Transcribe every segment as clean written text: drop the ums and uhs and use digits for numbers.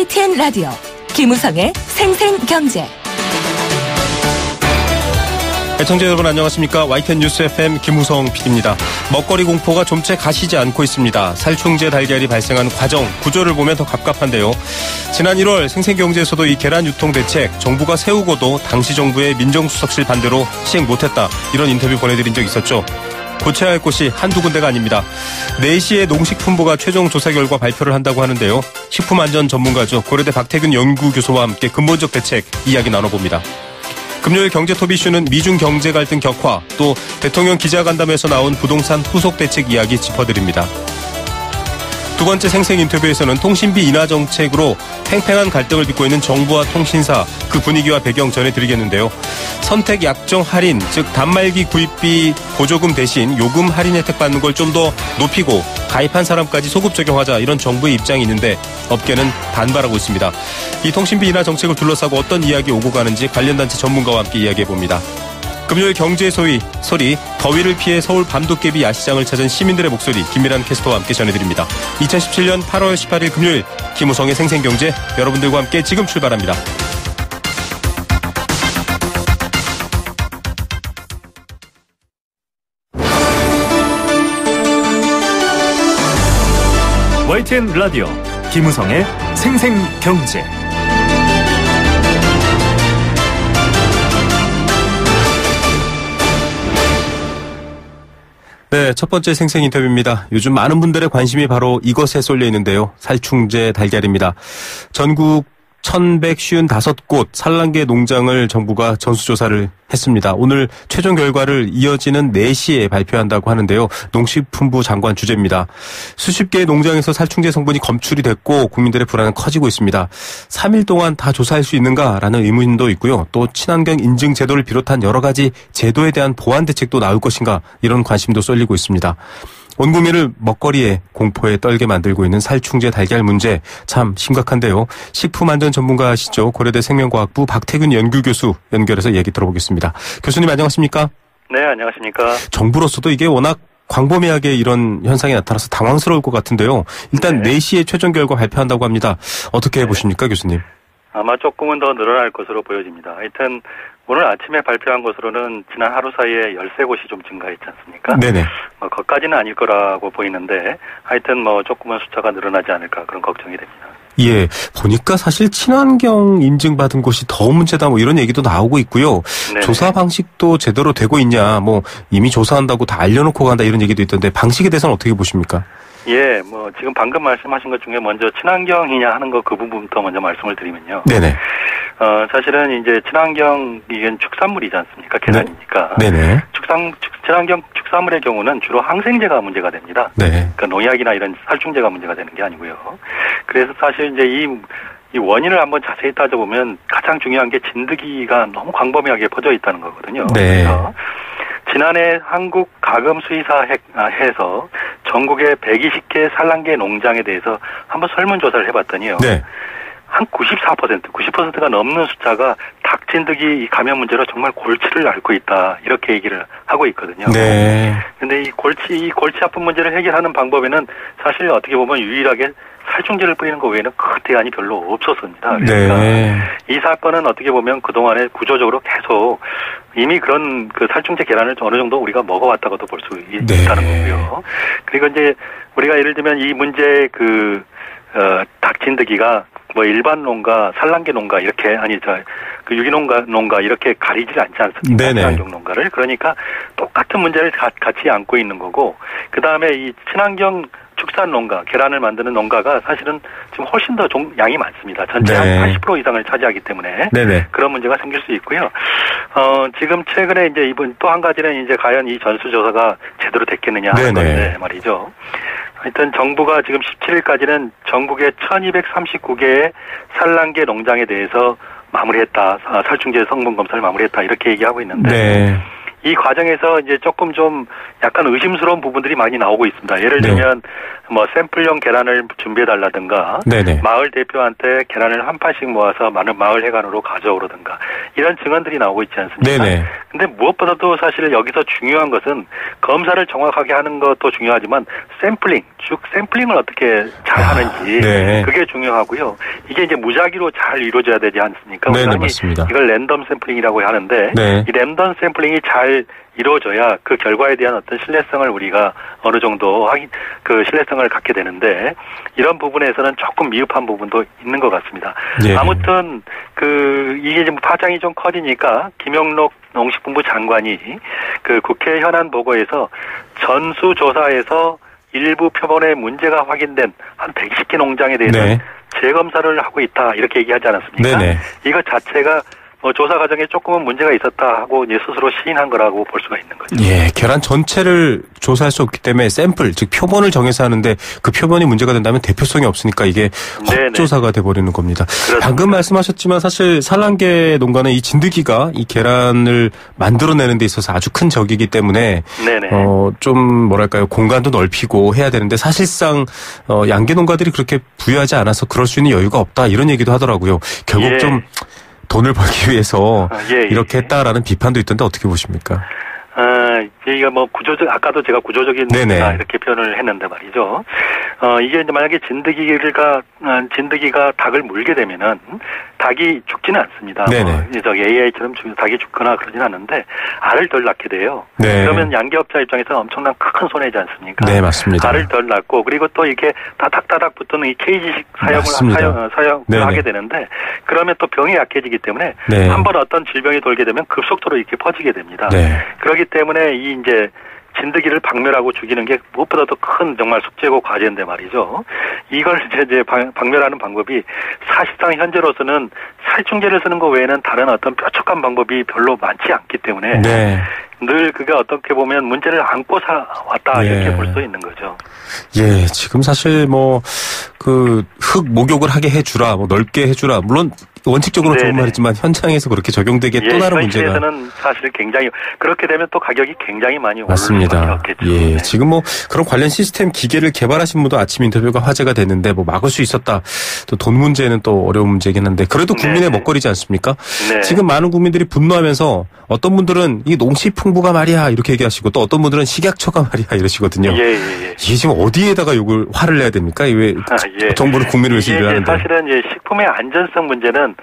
YTN 라디오 김우성의 생생경제. 애청자 여러분 안녕하십니까. YTN 뉴스 FM 김우성 PD입니다. 먹거리 공포가 좀채 가시지 않고 있습니다. 살충제 달걀이 발생한 과정, 구조를 보면 더 갑갑한데요. 지난 1월 생생경제에서도 이 계란 유통 대책 정부가 세우고도 당시 정부의 민정수석실 반대로 시행 못했다, 이런 인터뷰 보내드린 적 있었죠. 고쳐야 할 곳이 한두 군데가 아닙니다. 4시에 농식품부가 최종 조사 결과 발표를 한다고 하는데요. 식품안전 전문가죠. 고려대 박태균 연구교수와 함께 근본적 대책 이야기 나눠봅니다. 금요일 경제톱 이슈는 미중 경제 갈등 격화, 또 대통령 기자간담회에서 나온 부동산 후속 대책 이야기 짚어드립니다. 두 번째 생생 인터뷰에서는 통신비 인하 정책으로 팽팽한 갈등을 빚고 있는 정부와 통신사, 그 분위기와 배경 전해드리겠는데요. 선택 약정 할인, 즉 단말기 구입비 보조금 대신 요금 할인 혜택 받는 걸 좀 더 높이고 가입한 사람까지 소급 적용하자, 이런 정부의 입장이 있는데 업계는 반발하고 있습니다. 이 통신비 인하 정책을 둘러싸고 어떤 이야기 오고 가는지 관련 단체 전문가와 함께 이야기해봅니다. 금요일 경제 소리, 더위를 피해 서울 밤도깨비 야시장을 찾은 시민들의 목소리, 김미란 캐스터와 함께 전해드립니다. 2017년 8월 18일 금요일 김우성의 생생경제, 여러분들과 함께 지금 출발합니다. YTN 라디오 김우성의 생생경제. 네, 첫 번째 생생 인터뷰입니다. 요즘 많은 분들의 관심이 바로 이것에 쏠려 있는데요. 살충제 달걀입니다. 전국 1155곳 산란계 농장을 정부가 전수조사를 했습니다. 오늘 최종 결과를 이어지는 4시에 발표한다고 하는데요. 농식품부 장관 주재입니다. 수십 개의 농장에서 살충제 성분이 검출이 됐고 국민들의 불안은 커지고 있습니다. 3일 동안 다 조사할 수 있는가라는 의문도 있고요. 또 친환경 인증 제도를 비롯한 여러 가지 제도에 대한 보완 대책도 나올 것인가, 이런 관심도 쏠리고 있습니다. 온 국민을 먹거리에 공포에 떨게 만들고 있는 살충제 달걀 문제, 참 심각한데요. 식품안전 전문가시죠. 고려대 생명과학부 박태균 연구교수 연결해서 얘기 들어보겠습니다. 교수님 안녕하십니까? 네, 안녕하십니까? 정부로서도 이게 워낙 광범위하게 이런 현상이 나타나서 당황스러울 것 같은데요. 일단 네. 4시에 최종 결과 발표한다고 합니다. 어떻게 보십니까, 교수님? 아마 조금은 더 늘어날 것으로 보여집니다. 하여튼 오늘 아침에 발표한 것으로는 지난 하루 사이에 13곳이 좀 증가했지 않습니까? 네네. 그것까지는 아닐 거라고 보이는데 하여튼 조금은 숫자가 늘어나지 않을까, 그런 걱정이 됩니다. 예, 보니까 사실 친환경 인증받은 곳이 더 문제다, 이런 얘기도 나오고 있고요. 네네. 조사 방식도 제대로 되고 있냐, 이미 조사한다고 다 알려놓고 간다, 이런 얘기도 있던데 방식에 대해서는 어떻게 보십니까? 예, 지금 방금 말씀하신 것 중에 먼저 친환경이냐 하는 거, 그 부분부터 먼저 말씀을 드리면요. 네네. 사실은 이제 친환경, 이건 축산물이지 않습니까? 계란이니까. 네네. 친환경 축산물의 경우는 주로 항생제가 문제가 됩니다. 네. 그러니까 농약이나 이런 살충제가 문제가 되는 게 아니고요. 그래서 사실 이제 이 원인을 한번 자세히 따져보면 가장 중요한 게 진드기가 너무 광범위하게 퍼져 있다는 거거든요. 네. 그래서 지난해 한국 가금 수의사 해서 전국의 120개 산란계 농장에 대해서 한번 설문조사를 해봤더니요. 네. 한 90%가 넘는 숫자가 닭진드기 감염 문제로 정말 골치를 앓고 있다, 이렇게 얘기를 하고 있거든요. 네. 근데 이 골치 아픈 문제를 해결하는 방법에는 사실 어떻게 보면 유일하게 살충제를 뿌리는 것 외에는 큰 대안이 별로 없었습니다. 그러니까 네. 이 사건은 어떻게 보면 그동안에 구조적으로 계속 이미 그런 그 살충제 계란을 어느 정도 우리가 먹어왔다고도 볼 수 있다는 거고요. 그리고 이제 우리가 예를 들면 이 문제 닭진드기가 일반 농가, 산란계 농가 이렇게 유기농 농가 이렇게 가리질 않지 않습니까? 친환경 농가를. 그러니까 똑같은 문제를 같이 안고 있는 거고, 그 다음에 이 친환경 축산 농가, 계란을 만드는 농가가 사실은 지금 훨씬 더 양이 많습니다. 전체 한 80% 이상을 차지하기 때문에 그런 문제가 생길 수 있고요. 지금 최근에 이제 이번 또 한 가지는 이제 과연 이 전수조사가 제대로 됐겠느냐 하는 건데 말이죠. 하여튼 정부가 지금 17일까지는 전국의 1239개의 산란계 농장에 대해서 마무리했다, 살충제 성분 검사를 마무리했다, 이렇게 얘기하고 있는데 이 과정에서 이제 조금 좀 약간 의심스러운 부분들이 많이 나오고 있습니다. 예를 들면 샘플용 계란을 준비해달라든가, 마을 대표한테 계란을 한 판씩 모아서 마을 회관으로 가져오라든가, 이런 증언들이 나오고 있지 않습니까? 근데 무엇보다도 사실 여기서 중요한 것은 검사를 정확하게 하는 것도 중요하지만 즉 샘플링을 어떻게 잘 하는지 네. 그게 중요하고요. 이게 이제 무작위로 잘 이루어져야 되지 않습니까? 네, 맞습니다. 이걸 랜덤 샘플링이라고 하는데 네. 이 랜덤 샘플링이 잘 이루어져야 그 결과에 대한 어떤 신뢰성을 우리가 어느 정도 신뢰성을 갖게 되는데 이런 부분에서는 조금 미흡한 부분도 있는 것 같습니다. 네. 아무튼 이게 좀 파장이 좀 커지니까 김영록 농식품부 장관이 그 국회 현안 보고에서 전수조사에서 일부 표본에 문제가 확인된 한 110개 농장에 대해서 네. 재검사를 하고 있다 이렇게 얘기하지 않았습니까? 네네. 이것 자체가 조사 과정에 조금은 문제가 있었다 하고 이제 스스로 시인한 거라고 볼 수가 있는 거죠. 예, 계란 전체를 조사할 수 없기 때문에 샘플, 즉 표본을 정해서 하는데 그 표본이 문제가 된다면 대표성이 없으니까 이게 헛조사가 돼버리는 겁니다. 그렇습니다. 방금 말씀하셨지만 사실 산란계 농가는 이 진드기가 이 계란을 만들어내는 데 있어서 아주 큰 적이기 때문에 좀 뭐랄까요, 공간도 넓히고 해야 되는데 사실상 양계 농가들이 그렇게 부유하지 않아서 그럴 수 있는 여유가 없다 이런 얘기도 하더라고요. 결국 좀 돈을 벌기 위해서 이렇게 했다라는 비판도 있던데 어떻게 보십니까? 이게 아까도 제가 구조적인 문제다 이렇게 표현을 했는데 말이죠. 이게 이제 만약에 진드기가 닭을 물게 되면은 닭이 죽지는 않습니다. AI처럼 닭이 죽거나 그러진 않는데 알을 덜 낳게 돼요. 네. 그러면 양계업자 입장에서는 엄청난 큰 손해지 않습니까? 네, 맞습니다. 알을 덜 낳고 그리고 또 이렇게 따닥따닥 붙는 이 케이지식 사용을 하게 되는데 그러면 또 병이 약해지기 때문에 한번 어떤 질병이 돌게 되면 급속도로 이렇게 퍼지게 됩니다. 그렇기 때문에 이 이제 진드기를 박멸하고 죽이는 게 무엇보다도 큰 정말 숙제고 과제인데 말이죠. 이걸 이제 박멸하는 방법이 사실상 현재로서는 살충제를 쓰는 것 외에는 다른 어떤 뾰족한 방법이 별로 많지 않기 때문에 늘 그게 어떻게 보면 문제를 안고 왔다 이렇게 볼 수 있는 거죠. 예, 지금 사실 흙 목욕을 하게 해주라, 넓게 해주라. 물론 원칙적으로 좋은 말이지만 현장에서 그렇게 적용되기에 또 다른 문제가. 현실에서는 사실 굉장히 그렇게 되면 또 가격이 굉장히 많이 오를 맞습니다. 수밖에 없겠죠. 예, 지금 그런 관련 시스템 기계를 개발하신 분도 아침 인터뷰가 화제가 됐는데 막을 수 있었다. 또 돈 문제는 또 어려운 문제긴 한데 그래도 국민의 먹거리지 않습니까? 지금 많은 국민들이 분노하면서 어떤 분들은 이 농식품부가 말이야 이렇게 얘기하시고 또 어떤 분들은 식약처가 말이야 이러시거든요. 이게 지금 어디에다가 화를 내야 됩니까? 왜 정부는 국민을 위해서 일을 하는데. 사실은 이제 식품의 안전성 문제는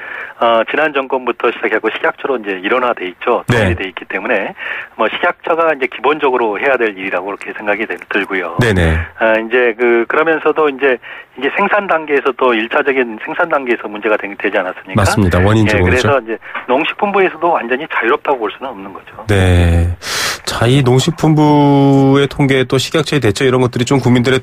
지난 정권부터 시작하고 식약처로 이제 일원화돼 있죠. 통일이 돼 있기 때문에 식약처가 이제 기본적으로 해야 될 일이라고 그렇게 생각이 들고요. 이제 그러면서도 이제 이게 생산 단계에서 또 1차적인 생산 단계에서 문제가 되지 않았습니까? 맞습니다. 원인적으로. 그래서 이제 농식품부에서도 완전히 자유롭다고 볼 수는 없는 거죠. 네. 자, 이 농식품부의 통계 또 식약처의 대처 이런 것들이 좀 국민들의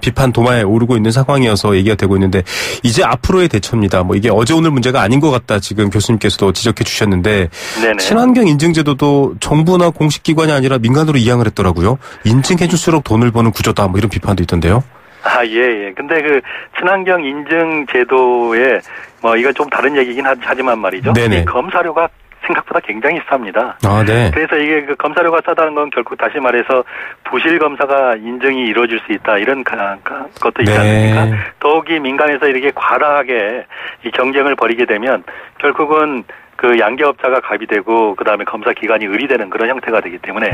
비판 도마에 오르고 있는 상황이어서 얘기가 되고 있는데 이제 앞으로의 대처입니다. 이게 어제 오늘 문제가 아닌 것 같다 지금 교수님께서도 지적해 주셨는데 친환경 인증제도도 정부나 공식기관이 아니라 민간으로 이양을 했더라고요. 인증해 줄수록 돈을 버는 구조다 이런 비판도 있던데요. 예. 근데 친환경 인증 제도에 이건 좀 다른 얘기긴 하지만 말이죠. 이 검사료가 생각보다 굉장히 쌉니다. 그래서 이게 검사료가 싸다는 건 결국 다시 말해서 부실 검사가 인증이 이루어질 수 있다 이런 것도 있지 않습니까? 더욱이 민간에서 이렇게 과다하게 이 경쟁을 벌이게 되면 결국은 양계업자가 갑이 되고 그다음에 검사 기관이 의리되는 그런 형태가 되기 때문에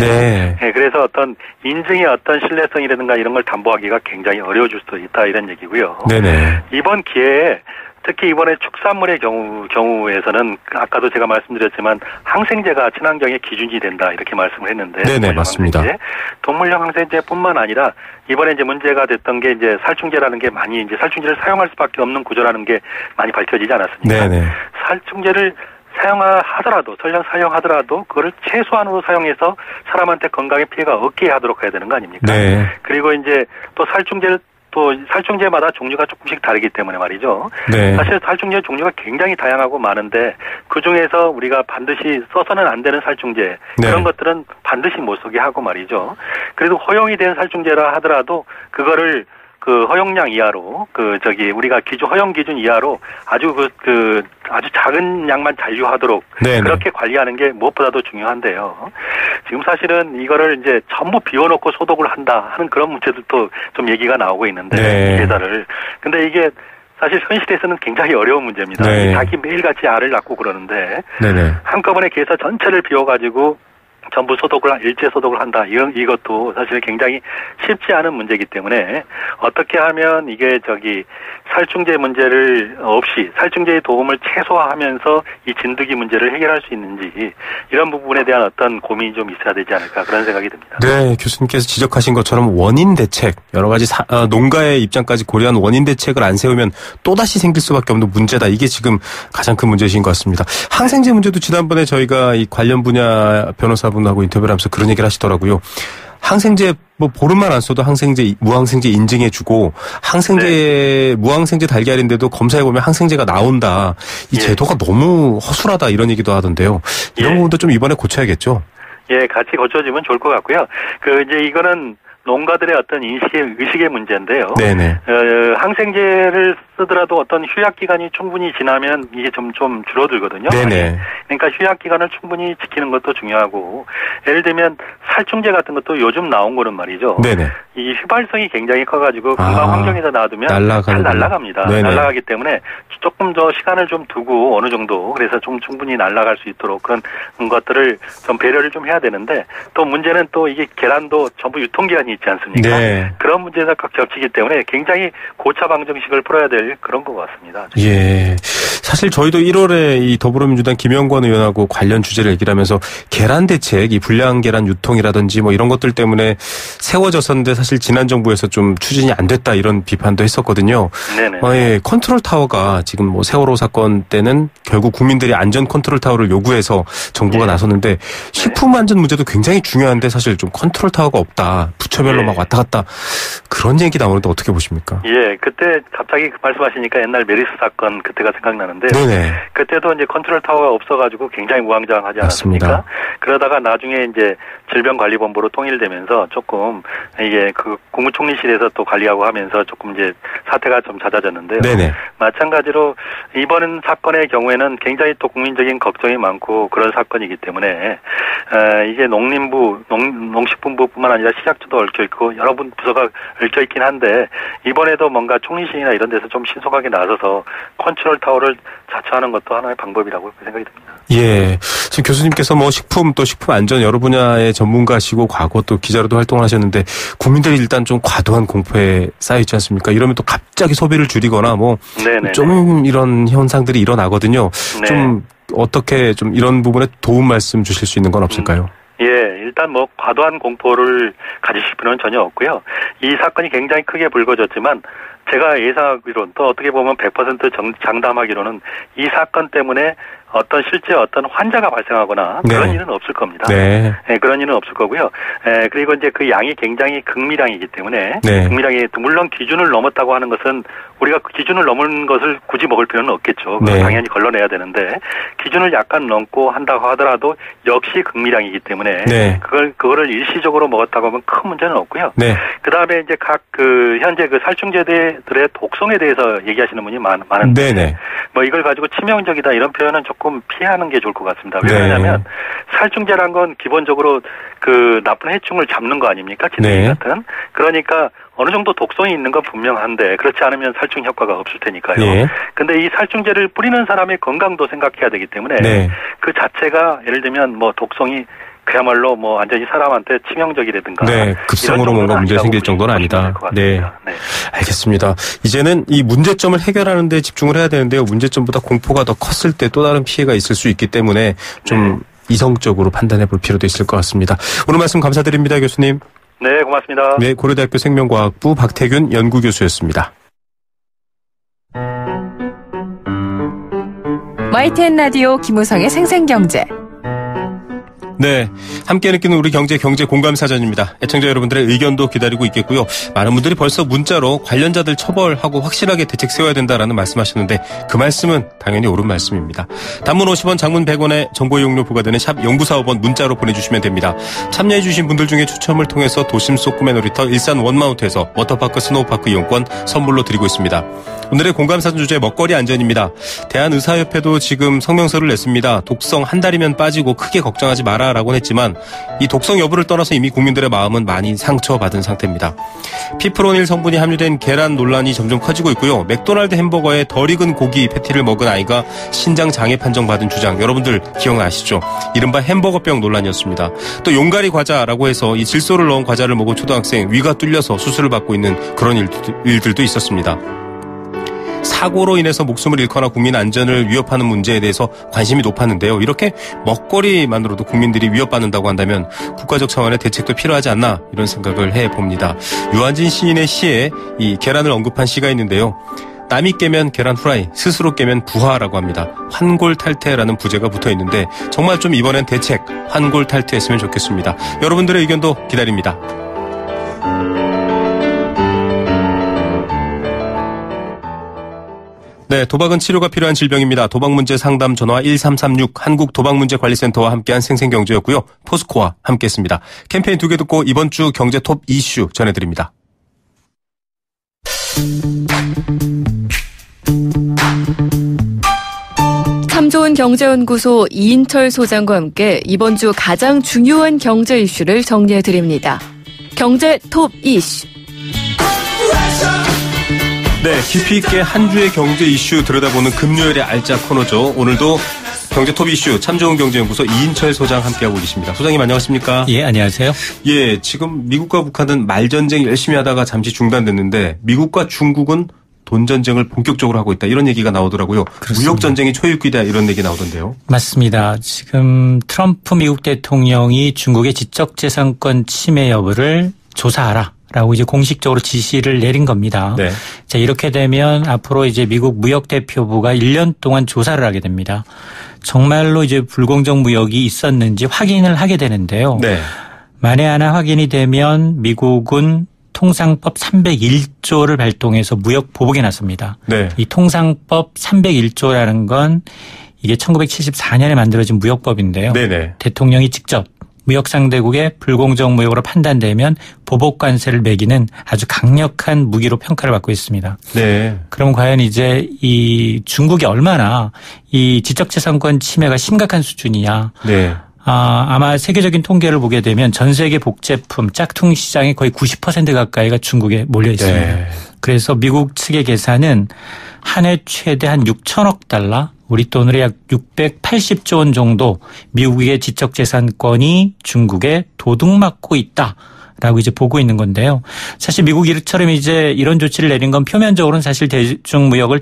그래서 어떤 인증의 어떤 신뢰성이라든가 이런 걸 담보하기가 굉장히 어려워질 수도 있다 이런 얘기고요. 이번 기회에 특히 이번에 축산물의 경우에서는 아까도 제가 말씀드렸지만 항생제가 친환경의 기준이 된다 이렇게 말씀을 했는데 맞습니다. 동물용 항생제뿐만 아니라 이번에 이제 문제가 됐던 게 이제 살충제라는 게 많이 이제 살충제를 사용할 수밖에 없는 구조라는 게 많이 밝혀지지 않았습니까? 살충제를 설령 사용하더라도 그거를 최소한으로 사용해서 사람한테 건강에 피해가 없게 하도록 해야 되는 거 아닙니까? 그리고 이제 또 살충제마다 종류가 조금씩 다르기 때문에 말이죠. 사실 살충제 종류가 굉장히 다양하고 많은데 그중에서 우리가 반드시 써서는 안 되는 살충제 그런 것들은 반드시 못 쓰게 하고 말이죠. 그래도 허용이 된 살충제라 하더라도 그거를 허용량 이하로 우리가 허용 기준 이하로 아주 아주 작은 양만 잔류하도록 그렇게 관리하는 게 무엇보다도 중요한데요. 지금 사실은 이거를 이제 전부 비워놓고 소독을 한다 하는 그런 문제들도 좀 얘기가 나오고 있는데 계좌를. 근데 이게 사실 현실에서는 굉장히 어려운 문제입니다. 닭이 매일같이 알을 낳고 그러는데 한꺼번에 계사 전체를 비워가지고 전부 일제 소독을 한다. 이것도 사실 굉장히 쉽지 않은 문제이기 때문에 어떻게 하면 이게 살충제 문제를 없이 살충제의 도움을 최소화하면서 이 진드기 문제를 해결할 수 있는지 이런 부분에 대한 어떤 고민이 좀 있어야 되지 않을까 그런 생각이 듭니다. 네, 교수님께서 지적하신 것처럼 원인 대책, 여러 가지 농가의 입장까지 고려한 원인 대책을 안 세우면 또다시 생길 수밖에 없는 문제다. 이게 지금 가장 큰 문제이신 것 같습니다. 항생제 문제도 지난번에 저희가 이 관련 분야 변호사분하고 인터뷰를 하면서 그런 얘기를 하시더라고요. 항생제 보름만 안 써도 무항생제 인증해주고 무항생제 달걀인데도 검사해보면 항생제가 나온다. 이 제도가 너무 허술하다 이런 얘기도 하던데요. 이런 부분도 좀 이번에 고쳐야겠죠. 예, 같이 고쳐지면 좋을 것 같고요. 이제 이거는 농가들의 어떤 의식의 문제인데요. 네네. 항생제를 쓰더라도 어떤 휴약 기간이 충분히 지나면 이게 좀 줄어들거든요. 네네. 그러니까 휴약 기간을 충분히 지키는 것도 중요하고, 예를 들면 살충제 같은 것도 요즘 나온 거는 말이죠. 네네. 이 휘발성이 굉장히 커가지고 금방 환경에다 놔두면 잘 날아갑니다. 네네. 날아가기 때문에 조금 더 시간을 좀 두고 어느 정도 그래서 좀 충분히 날아갈 수 있도록 그런 것들을 좀 배려를 좀 해야 되는데, 또 문제는 또 이게 계란도 전부 유통기한이 있지 않습니까? 네. 그런 문제가 겹치기 때문에 굉장히 고차 방정식을 풀어야 될 그런 것 같습니다. 예. 사실 저희도 1월에 이 더불어민주당 김영권 의원하고 관련 주제를 얘기를 하면서 계란 대책, 이 불량 계란 유통이라든지 이런 것들 때문에 세워졌었는데 사실 지난 정부에서 좀 추진이 안 됐다 이런 비판도 했었거든요. 네네. 예, 컨트롤 타워가 지금 세월호 사건 때는 결국 국민들이 안전 컨트롤 타워를 요구해서 정부가 나섰는데 식품 안전 문제도 굉장히 중요한데 사실 좀 컨트롤 타워가 없다. 부처별로 막 왔다 갔다 그런 얘기 나오는데 어떻게 보십니까? 예, 그때 갑자기 말씀하시니까 옛날 메리스 사건 그때가 생각나는데, 네네. 그때도 이제 컨트롤 타워가 없어가지고 굉장히 우왕좌왕하지 않았습니까? 맞습니다. 그러다가 나중에 이제 질병관리본부로 통일되면서 조금 이게 국무총리실에서 또 관리하고 하면서 조금 이제 사태가 좀 잦아졌는데요. 네네. 마찬가지로 이번 사건의 경우에는 굉장히 또 국민적인 걱정이 많고 그런 사건이기 때문에 이게 농식품부뿐만 아니라 식약처도 얽혀 있고 여러 부서가 얽혀 있긴 한데, 이번에도 뭔가 총리실이나 이런 데서 좀 신속하게 나서서 컨트롤 타워를 자처하는 것도 하나의 방법이라고 생각이 듭니다. 예. 지금 교수님께서 식품 또 식품 안전 여러 분야의 전문가시고 과거 또 기자로도 활동을 하셨는데, 국민들이 일단 좀 과도한 공포에 쌓여 있지 않습니까? 이러면 또 갑자기 소비를 줄이거나 좀 이런 현상들이 일어나거든요. 네. 좀 어떻게 좀 이런 부분에 도움 말씀 주실 수 있는 건 없을까요? 예, 일단 과도한 공포를 가지실 필요는 전혀 없고요. 이 사건이 굉장히 크게 불거졌지만 제가 예상하기로는, 또 어떻게 보면 100% 장담하기로는 이 사건 때문에 실제 어떤 환자가 발생하거나 그런 일은 없을 겁니다. 네. 네, 그런 일은 없을 거고요. 그리고 이제 그 양이 굉장히 극미량이기 때문에, 극미량이 물론 기준을 넘었다고 하는 것은 우리가 기준을 넘은 것을 굳이 먹을 필요는 없겠죠. 당연히 걸러내야 되는데, 기준을 약간 넘고 한다고 하더라도 역시 극미량이기 때문에 그거를 일시적으로 먹었다고 하면 큰 문제는 없고요. 그 다음에 이제 현재 살충제들의 독성에 대해서 얘기하시는 분이 많은데, 이걸 가지고 치명적이다 이런 표현은 조금 피하는 게 좋을 것 같습니다. 왜냐하면 살충제란 건 기본적으로 나쁜 해충을 잡는 거 아닙니까? 진드기 같은. 그러니까 어느 정도 독성이 있는 건 분명한데, 그렇지 않으면 살충 효과가 없을 테니까요. 근데 이 살충제를 뿌리는 사람의 건강도 생각해야 되기 때문에 그 자체가 예를 들면 독성이 그야말로 완전히 사람한테 치명적이라든가. 급성으로 뭔가 문제가 생길 정도는 아니다. 네. 알겠습니다. 이제는 이 문제점을 해결하는 데 집중을 해야 되는데요. 문제점보다 공포가 더 컸을 때 또 다른 피해가 있을 수 있기 때문에 좀 이성적으로 판단해 볼 필요도 있을 것 같습니다. 오늘 말씀 감사드립니다, 교수님. 네, 고맙습니다. 네, 고려대학교 생명과학부 박태균 연구교수였습니다. YTN 라디오 김우성의 생생경제. 네, 함께 느끼는 우리 경제 공감사전입니다. 애청자 여러분들의 의견도 기다리고 있겠고요. 많은 분들이 벌써 문자로 관련자들 처벌하고 확실하게 대책 세워야 된다라는 말씀하셨는데, 그 말씀은 당연히 옳은 말씀입니다. 단문 50원, 장문 100원에 정보 이용료 부과되는 샵 0945번 문자로 보내주시면 됩니다. 참여해 주신 분들 중에 추첨을 통해서 도심 속 꿈의 놀이터 일산 원마운트에서 워터파크 스노우파크 이용권 선물로 드리고 있습니다. 오늘의 공감사전 주제 먹거리 안전입니다. 대한의사협회도 지금 성명서를 냈습니다. 독성 한 달이면 빠지고 크게 걱정하지 마라 마라라고는 했지만 이 독성 여부를 떠나서 이미 국민들의 마음은 많이 상처받은 상태입니다. 피프로닐 성분이 함유된 계란 논란이 점점 커지고 있고요. 맥도날드 햄버거에 덜 익은 고기 패티를 먹은 아이가 신장 장애 판정받은 주장, 여러분들 기억나시죠? 이른바 햄버거병 논란이었습니다. 또 용가리 과자라고 해서 이 질소를 넣은 과자를 먹은 초등학생 위가 뚫려서 수술을 받고 있는 그런 일들도 있었습니다. 사고로 인해서 목숨을 잃거나 국민 안전을 위협하는 문제에 대해서 관심이 높았는데요. 이렇게 먹거리만으로도 국민들이 위협받는다고 한다면 국가적 차원의 대책도 필요하지 않나, 이런 생각을 해봅니다. 유한진 시인의 시에 이 계란을 언급한 시가 있는데요. 남이 깨면 계란 후라이, 스스로 깨면 부하라고 합니다. 환골탈태라는 부제가 붙어 있는데 정말 좀 이번엔 대책, 환골탈태했으면 좋겠습니다. 여러분들의 의견도 기다립니다. 네, 도박은 치료가 필요한 질병입니다. 도박문제 상담 전화 1336 한국도박문제관리센터와 함께한 생생경제였고요. 포스코와 함께했습니다. 캠페인 2개 듣고 이번 주 경제 톱 이슈 전해드립니다. 참 좋은 경제연구소 이인철 소장과 함께 이번 주 가장 중요한 경제 이슈를 정리해드립니다. 경제 톱 이슈. 네, 깊이 있게 한 주의 경제 이슈 들여다보는 금요일의 알짜 코너죠. 오늘도 경제 톱 이슈 참 좋은 경제연구소 이인철 소장 함께하고 계십니다. 소장님 안녕하십니까? 예, 안녕하세요. 예, 지금 미국과 북한은 말전쟁 열심히 하다가 잠시 중단됐는데 미국과 중국은 돈전쟁을 본격적으로 하고 있다, 이런 얘기가 나오더라고요. 무역전쟁이 초유기다, 이런 얘기 나오던데요. 맞습니다. 지금 트럼프 미국 대통령이 중국의 지적재산권 침해 여부를 조사하라 라고 이제 공식적으로 지시를 내린 겁니다. 네. 자, 이렇게 되면 앞으로 이제 미국 무역대표부가 1년 동안 조사를 하게 됩니다. 정말로 이제 불공정 무역이 있었는지 확인을 하게 되는데요. 네. 만에 하나 확인이 되면 미국은 통상법 301조를 발동해서 무역 보복에 나섭니다. 네. 이 통상법 301조라는 건 이게 1974년에 만들어진 무역법인데요. 네네. 대통령이 직접 무역 상대국의 불공정 무역으로 판단되면 보복 관세를 매기는 아주 강력한 무기로 평가를 받고 있습니다. 네. 그럼 과연 이제 이 중국이 얼마나 이 지적재산권 침해가 심각한 수준이냐. 네. 아마 세계적인 통계를 보게 되면 전 세계 복제품 짝퉁 시장의 거의 90% 가까이가 중국에 몰려 있습니다. 네. 그래서 미국 측의 계산은 한 해 최대 한 6천억 달러, 우리 돈으로 약 680조 원 정도 미국의 지적재산권이 중국에 도둑맞고 있다라고 이제 보고 있는 건데요. 사실 미국이 이처럼 이제 이런 조치를 내린 건 표면적으로는 사실 대중무역을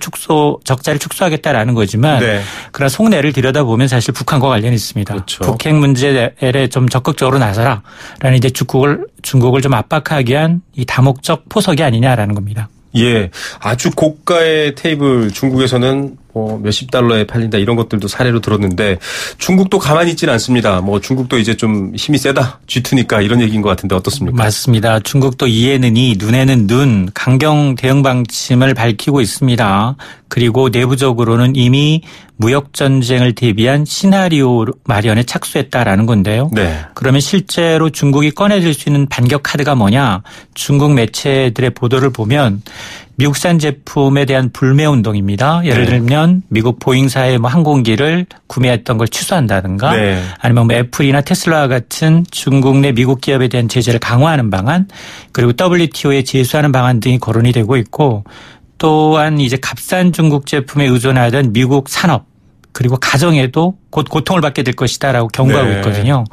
적자를 축소하겠다라는 거지만 네. 그러나 속내를 들여다보면 사실 북한과 관련이 있습니다. 그렇죠. 북핵 문제에 좀 적극적으로 나서라라는 이제 중국을 좀 압박하기 위한 이 다목적 포석이 아니냐라는 겁니다. 예, 아주 고가의 테이블 중국에서는 몇십 달러에 팔린다, 이런 것들도 사례로 들었는데 중국도 가만히 있지는 않습니다. 중국도 이제 좀 힘이 세다, G2니까, 이런 얘기인 것 같은데 어떻습니까? 맞습니다. 중국도 이에는 이, 눈에는 눈, 강경 대응 방침을 밝히고 있습니다. 그리고 내부적으로는 이미 무역전쟁을 대비한 시나리오 마련에 착수했다라는 건데요. 네. 그러면 실제로 중국이 꺼내들 수 있는 반격 카드가 뭐냐? 중국 매체들의 보도를 보면 미국산 제품에 대한 불매 운동입니다. 예를 들면 미국 보잉사의 항공기를 구매했던 걸 취소한다든가, 네. 아니면 애플이나 테슬라와 같은 중국 내 미국 기업에 대한 제재를 강화하는 방안, 그리고 WTO에 제소하는 방안 등이 거론이 되고 있고, 또한 이제 값싼 중국 제품에 의존하던 미국 산업 그리고 가정에도 곧 고통을 받게 될 것이다라고 경고하고 네. 있거든요.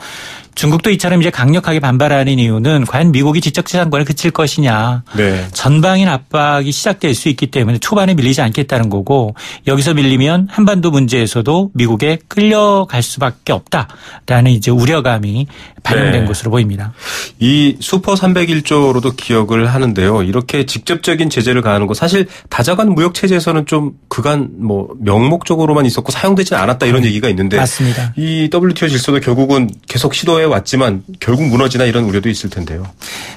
중국도 이처럼 이제 강력하게 반발하는 이유는 과연 미국이 지적재산권을 그칠 것이냐. 네. 전방인 압박이 시작될 수 있기 때문에 초반에 밀리지 않겠다는 거고, 여기서 밀리면 한반도 문제에서도 미국에 끌려갈 수밖에 없다라는 이제 우려감이 반영된 네. 것으로 보입니다. 이 슈퍼 301조로도 기억을 하는데요. 이렇게 직접적인 제재를 가하는 거, 사실 다자간 무역 체제에서는 좀 그간 명목적으로만 있었고 사용되지는 않았다, 이런 얘기가 있는데, 맞습니다. 이 WTO 질서도 결국은 계속 시도해 왔지만 결국 무너지나, 이런 우려도 있을 텐데요.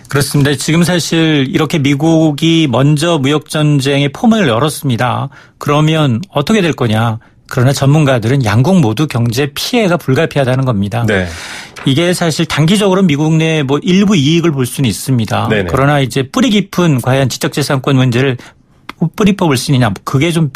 그렇습니다. 지금 사실 이렇게 미국이 먼저 무역전쟁의 포문을 열었습니다. 그러면 어떻게 될 거냐. 그러나 전문가들은 양국 모두 경제 피해가 불가피하다는 겁니다. 네. 이게 사실 단기적으로 미국 내 일부 이익을 볼 수는 있습니다. 네네. 그러나 이제 뿌리 깊은 과연 지적재산권 문제를 뿌리법을 쓰느냐. 그게 좀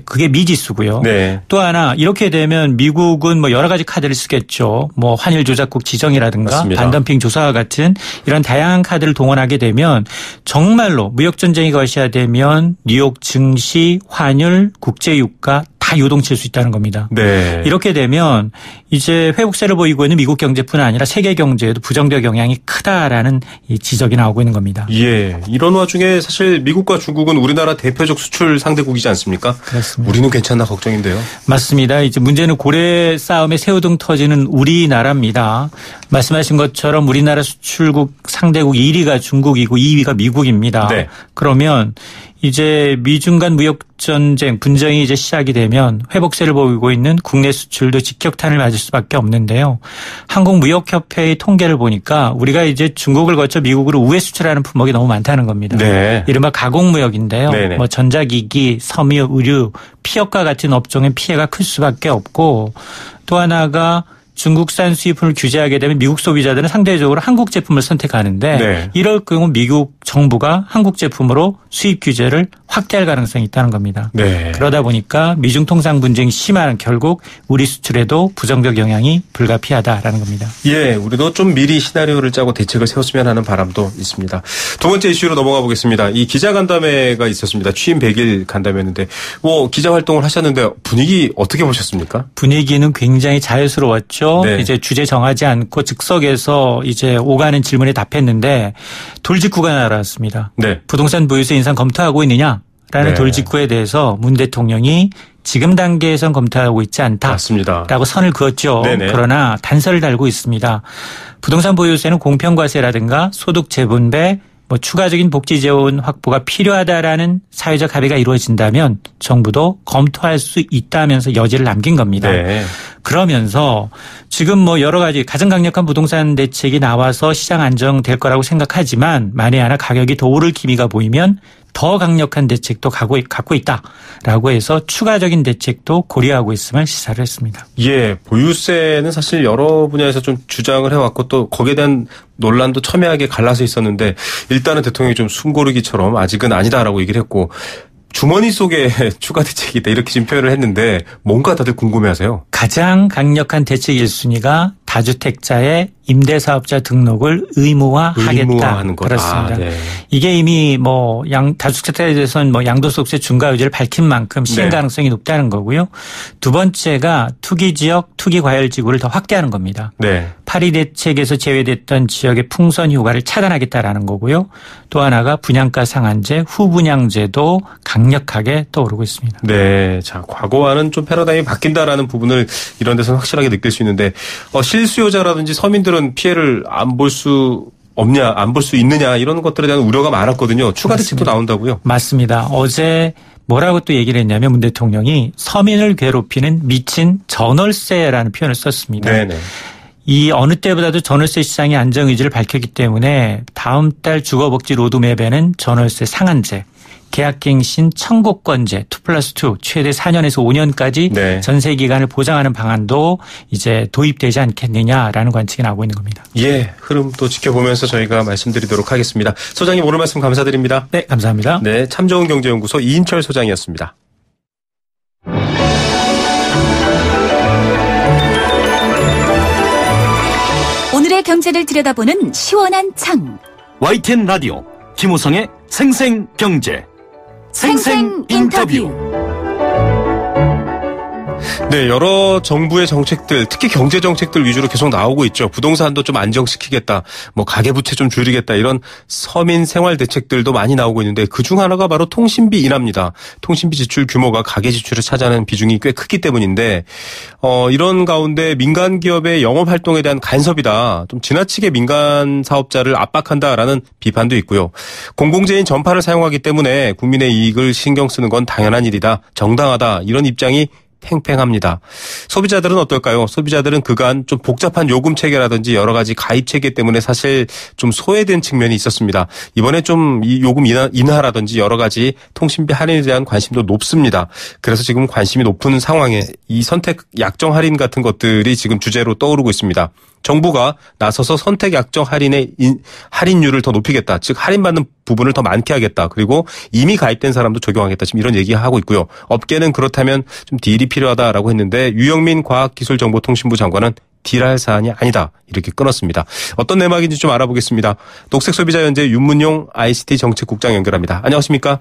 그게 미지수고요. 네. 또 하나 이렇게 되면 미국은 뭐 여러 가지 카드를 쓰겠죠. 뭐 환율 조작국 지정이라든가 맞습니다. 반덤핑 조사와 같은 이런 다양한 카드를 동원하게 되면 정말로 무역 전쟁이 거시되면 뉴욕 증시, 환율, 국제 유가 다 요동칠 수 있다는 겁니다. 네. 이렇게 되면 이제 회복세를 보이고 있는 미국 경제뿐 아니라 세계 경제에도 부정적 영향이 크다라는 이 지적이 나오고 있는 겁니다. 예. 이런 와중에 사실 미국과 중국은 우리나라 대표적 수출 상대국이지 않습니까? 그렇습니다. 우리는 괜찮나 걱정인데요. 맞습니다. 이제 문제는 고래 싸움에 새우등 터지는 우리나라입니다. 말씀하신 것처럼 우리나라 수출국 상대국 1위가 중국이고 2위가 미국입니다. 네. 그러면 이제 미중 간 무역 전쟁 분쟁이 이제 시작이 되면 회복세를 보이고 있는 국내 수출도 직격탄을 맞을 수밖에 없는데요. 한국무역협회의 통계를 보니까 우리가 이제 중국을 거쳐 미국으로 우회 수출하는 품목이 너무 많다는 겁니다. 네. 이른바 가공무역인데요. 네네. 뭐 전자기기, 섬유, 의류, 피혁과 같은 업종의 피해가 클 수밖에 없고 또 하나가 중국산 수입품을 규제하게 되면 미국 소비자들은 상대적으로 한국 제품을 선택하는데 네. 이럴 경우 미국 정부가 한국 제품으로 수입 규제를 확대할 가능성이 있다는 겁니다. 네. 그러다 보니까 미중 통상 분쟁이 심한 결국 우리 수출에도 부정적 영향이 불가피하다라는 겁니다. 예, 우리도 좀 미리 시나리오를 짜고 대책을 세웠으면 하는 바람도 있습니다. 두 번째 이슈로 넘어가 보겠습니다. 이 기자간담회가 있었습니다. 취임 100일 간담회였는데 뭐 기자 활동을 하셨는데 분위기 어떻게 보셨습니까? 분위기는 굉장히 자유스러웠죠. 네. 이제 주제 정하지 않고 즉석에서 이제 오가는 질문에 답했는데 돌직구가 날아왔습니다. 네. 부동산 보유세 인상 검토하고 있느냐라는 네. 돌직구에 대해서 문 대통령이 지금 단계에선 검토하고 있지 않다라고 맞습니다. 선을 그었죠. 네네. 그러나 단서를 달고 있습니다. 부동산 보유세는 공평과세라든가 소득 재분배 뭐 추가적인 복지 재원 확보가 필요하다라는 사회적 합의가 이루어진다면 정부도 검토할 수 있다면서 여지를 남긴 겁니다. 네. 그러면서 지금 뭐 여러 가지 가장 강력한 부동산 대책이 나와서 시장 안정될 거라고 생각하지만 만에 하나 가격이 더 오를 기미가 보이면 더 강력한 대책도 갖고 있다라고 해서 추가적인 대책도 고려하고 있음을 시사를 했습니다. 예, 보유세는 사실 여러 분야에서 좀 주장을 해왔고 또 거기에 대한 논란도 첨예하게 갈라서 있었는데 일단은 대통령이 좀 숨고르기처럼 아직은 아니다라고 얘기를 했고 주머니 속에 추가 대책이 있다 이렇게 지금 표현을 했는데 뭔가 다들 궁금해하세요. 가장 강력한 대책 1순위가 다주택자의 임대사업자 등록을 의무화하겠다. 그렇습니다. 네. 이게 이미 뭐 다주택자에 대해서는 뭐 양도소득세 중과 의제를 밝힌 만큼 시행 가능성이 높다는 거고요. 두 번째가 투기지역, 투기과열지구를 더 확대하는 겁니다. 네. 파리 대책에서 제외됐던 지역의 풍선 휴가를 차단하겠다라는 거고요. 또 하나가 분양가 상한제, 후분양제도 강력하게 떠오르고 있습니다. 네, 자 과거와는 좀 패러다임이 바뀐다라는 부분을 이런 데서는 확실하게 느낄 수 있는데 실수요자라든지 서민들은 피해를 안 볼 수 없냐, 안 볼 수 있느냐 이런 것들에 대한 우려가 많았거든요. 추가 대책도 나온다고요? 맞습니다. 어제 뭐라고 또 얘기를 했냐면 문 대통령이 서민을 괴롭히는 미친 전월세라는 표현을 썼습니다. 네네. 이 어느 때보다도 전월세 시장의 안정 의지를 밝혔기 때문에 다음 달 주거복지 로드맵에는 전월세 상한제, 계약갱신 청구권제 2+2 최대 4년에서 5년까지 네. 전세 기간을 보장하는 방안도 이제 도입되지 않겠느냐라는 관측이 나오고 있는 겁니다. 예, 흐름 또 지켜보면서 저희가 말씀드리도록 하겠습니다. 소장님 오늘 말씀 감사드립니다. 네, 감사합니다. 네, 참 좋은 경제연구소 이인철 소장이었습니다. 오늘의 경제를 들여다보는 시원한 창. YTN 라디오 김우성의 생생경제. 생생 인터뷰. 네, 여러 정부의 정책들, 특히 경제 정책들 위주로 계속 나오고 있죠. 부동산도 좀 안정시키겠다, 뭐 가계부채 좀 줄이겠다 이런 서민 생활 대책들도 많이 나오고 있는데 그중 하나가 바로 통신비 인하입니다. 통신비 지출 규모가 가계 지출을 차지하는 비중이 꽤 크기 때문인데 이런 가운데 민간 기업의 영업 활동에 대한 간섭이다, 좀 지나치게 민간 사업자를 압박한다라는 비판도 있고요. 공공재인 전파를 사용하기 때문에 국민의 이익을 신경 쓰는 건 당연한 일이다, 정당하다 이런 입장이 팽팽합니다. 소비자들은 어떨까요? 소비자들은 그간 좀 복잡한 요금 체계라든지 여러 가지 가입 체계 때문에 사실 좀 소외된 측면이 있었습니다. 이번에 좀 이 요금 인하라든지 여러 가지 통신비 할인에 대한 관심도 높습니다. 그래서 지금 관심이 높은 상황에 이 선택 약정 할인 같은 것들이 지금 주제로 떠오르고 있습니다. 정부가 나서서 선택 약정 할인율을 더 높이겠다. 즉 할인받는 부분을 더 많게 하겠다. 그리고 이미 가입된 사람도 적용하겠다. 지금 이런 얘기하고 있고요. 업계는 그렇다면 좀 딜이 필요하다라고 했는데 유영민 과학기술정보통신부 장관은 딜할 사안이 아니다. 이렇게 끊었습니다. 어떤 내막인지 좀 알아보겠습니다. 녹색소비자연재 윤문용 ICT 정책국장 연결합니다. 안녕하십니까?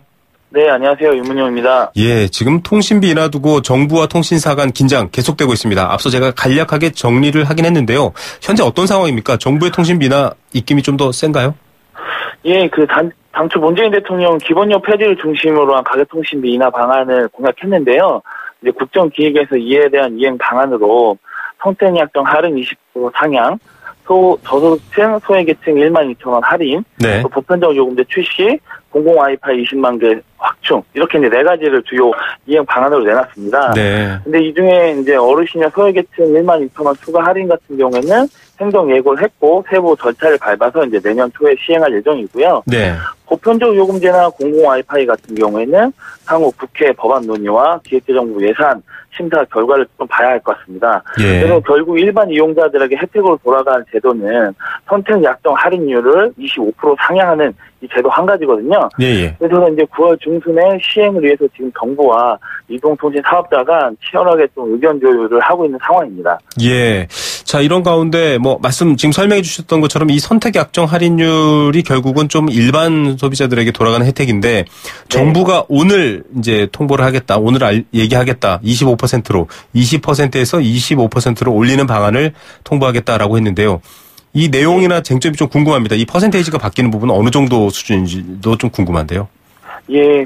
네, 안녕하세요. 윤문용입니다. 예, 지금 통신비 인하 두고 정부와 통신사 간 긴장 계속되고 있습니다. 앞서 제가 간략하게 정리를 하긴 했는데요. 현재 어떤 상황입니까? 정부의 통신비 인하 입김이 좀 더 센가요? 예, 당초 문재인 대통령 기본료 폐지를 중심으로 한 가계통신비 인하 방안을 공약했는데요. 이제 국정기획에서 이에 대한 이행 방안으로 선택약정 할인 20% 상향, 저소득층, 소외계층 12,000원 할인, 네. 또 보편적 요금제 출시, 공공 와이파이 20만 개 확충, 이렇게 이제 4가지를 주요 이행 방안으로 내놨습니다. 네. 근데 이 중에 이제 어르신이나 소외계층 12,000원 추가 할인 같은 경우에는 행정 예고를 했고 세부 절차를 밟아서 이제 내년 초에 시행할 예정이고요. 네. 보편적 요금제나 공공 와이파이 같은 경우에는 향후 국회 법안 논의와 기획재정부 예산 심사 결과를 좀 봐야 할 것 같습니다. 예. 그래서 결국 일반 이용자들에게 혜택으로 돌아가는 제도는 선택 약정 할인율을 25% 상향하는 이 제도 한 가지거든요. 예. 그래서 이제 9월 중순에 시행을 위해서 지금 정부와 이동통신 사업자가 치열하게 좀 의견 조율을 하고 있는 상황입니다. 예. 자, 이런 가운데 지금 설명해 주셨던 것처럼 이 선택 약정 할인율이 결국은 좀 일반 소비자들에게 돌아가는 혜택인데 정부가 오늘 이제 통보를 하겠다. 오늘 얘기하겠다. 25%로 20%에서 25%로 올리는 방안을 통보하겠다라고 했는데요. 이 내용이나 쟁점이 좀 궁금합니다. 이 퍼센테이지가 바뀌는 부분은 어느 정도 수준인지도 좀 궁금한데요. 예,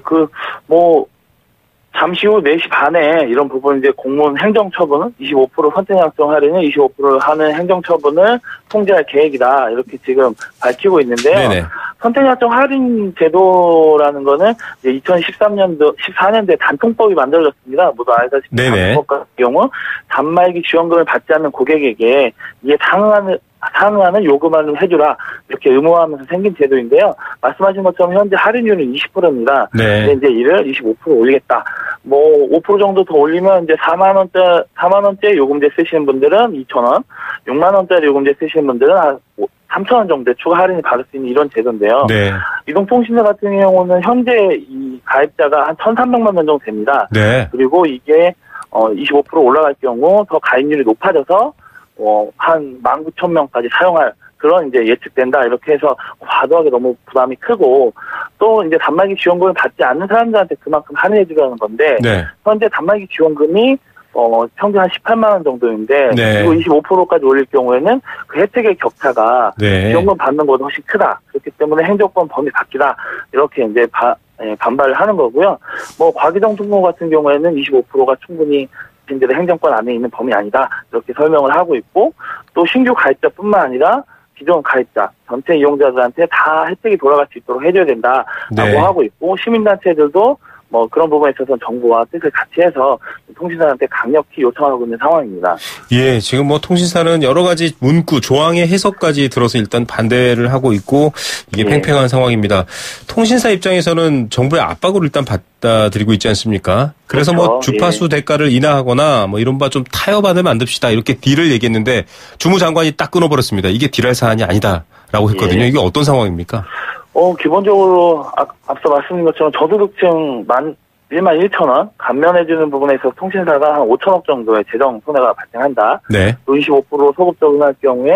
잠시 후 4시 반에 이런 부분 이제 공무원 행정처분은 25% 선택약정 할인은 25% 하는 행정처분을 통제할 계획이다. 이렇게 지금 밝히고 있는데요. 네네. 선택약정 할인 제도라는 거는 이제 14년도에 단통법이 만들어졌습니다. 모두 아시다시피 단통법 같은 경우 단말기 지원금을 받지 않는 고객에게 이에 상응하는 요금을 해주라 이렇게 의무화하면서 생긴 제도인데요. 말씀하신 것처럼 현재 할인율은 20%입니다. 네. 근데 이제 이를 25% 올리겠다. 5% 정도 더 올리면 이제 4만 원대 요금제 쓰시는 분들은 2,000원, 6만 원짜리 요금제 쓰시는 분들은 한 3,000원 정도의 추가 할인이 받을 수 있는 이런 제도인데요. 네. 이동통신사 같은 경우는 현재 이 가입자가 한 1,300만 명 정도 됩니다. 네. 그리고 이게 25% 올라갈 경우 더 가입률이 높아져서 한 19,000명까지 사용할 그런 이제 예측된다. 이렇게 해서 과도하게 너무 부담이 크고 또 이제 단말기 지원금을 받지 않는 사람들한테 그만큼 할인해 주려는 건데 네. 현재 단말기 지원금이 평균 한 18만 원 정도인데 네. 그리고 25%까지 올릴 경우에는 그 혜택의 격차가 네. 지원금 받는 것보다 훨씬 크다. 그렇기 때문에 행정권 범위 밖이다. 이렇게 이제 반발을 하는 거고요. 과기정 통보 같은 경우에는 25%가 충분히 국민들의 행정권 안에 있는 범위 아니다. 이렇게 설명을 하고 있고 또 신규 가입자뿐만 아니라 기존 가입자 전체 이용자들한테 다 혜택이 돌아갈 수 있도록 해줘야 된다라고 네. 하고 있고 시민단체들도 그런 부분에 있어서 정부와 뜻을 같이 해서 통신사한테 강력히 요청하고 있는 상황입니다. 예, 지금 통신사는 여러 가지 문구, 조항의 해석까지 들어서 일단 반대를 하고 있고 이게 팽팽한 상황입니다. 통신사 입장에서는 정부의 압박으로 일단 받아들이고 있지 않습니까? 그래서 그렇죠. 주파수 대가를 인하하거나 이른바 좀 타협안을 만듭시다 이렇게 딜을 얘기했는데 주무장관이 딱 끊어버렸습니다. 이게 딜할 사안이 아니다라고 했거든요. 이게 어떤 상황입니까? 기본적으로 앞서 말씀드린 것처럼 저소득층 11,000원 감면해주는 부분에서 통신사가 한 5천억 정도의 재정 손해가 발생한다. 네. 또 25% 소급 적용할 경우에